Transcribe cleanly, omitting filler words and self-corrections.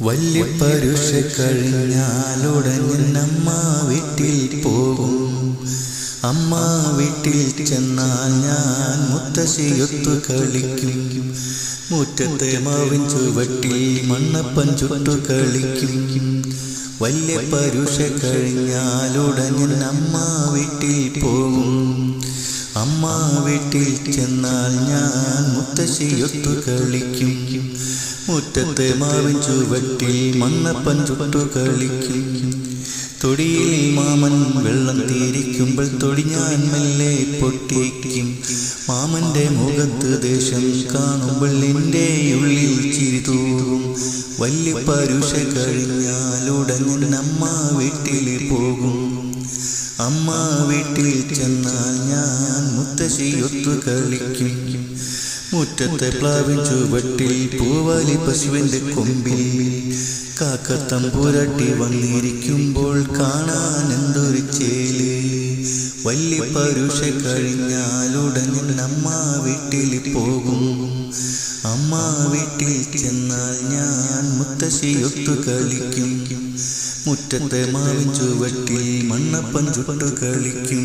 വല്യപ്പരുഷ കഴിഞ്ഞാലുടനമ്മ വീട്ടിൽ പോകും. അമ്മ വീട്ടിൽ ചെന്നാൽ ഞാൻ മുത്തശ്ശിയൊത്തു കളിക്കും. മുറ്റത്തെ മാവിൻ ചുവട്ടിൽ മണ്ണപ്പൻ ചുട്ടു കളിക്കും. വല്യപ്പരുഷ കഴിഞ്ഞാലുടനമ്മ വീട്ടിൽ പോകും. അമ്മ വീട്ടിൽ ചെന്നാൽ ഞാൻ മുത്തശ്ശിയൊത്തു കളിക്കും. മുറ്റത്തെ മാവിൻ ചുവട്ടിൽ മണ്ണപ്പൻ ചുട്ടു കളിക്കും. തൊടിയിൽ മാമൻ വെള്ളം തീരിക്കുമ്പോൾ തൊടി ഞാൻ മെല്ലെ പൊട്ടിക്കും. മാമന്റെ മുഖത്ത് ദേഷ്യം കാണുമ്പോൾ എൻ്റെ ഉള്ളിൽ ചിരി തൂകും. വല്യപ്പരുഷ കഴിഞ്ഞാലുടനമ്മ വീട്ടിൽ പോകും. അമ്മ വീട്ടിൽ ചെന്നാൽ ഞാൻ മുത്തശ്ശിയൊത്തു കളിക്കും. മുറ്റത്തെ പ്ലാവിൻ ചുവട്ടിൽ പൂവാലി പശുവിൻ്റെ കൊമ്പിൽ കാക്കത്തമ്പുരട്ടി വന്നിരിക്കുമ്പോൾ കാണാൻ എന്തൊരു ചേല്. വല്യപ്പരുഷ കഴിഞ്ഞാലുടനമ്മ വീട്ടിൽ പോകും. അമ്മ വീട്ടിൽ ചെന്നാൽ ഞാൻ മുത്തശ്ശിയൊത്തു കളിക്കും. മുറ്റത്തെ മാവിൻ ചുവട്ടിൽ മണ്ണപ്പൻ ചുട്ടു കളിക്കും.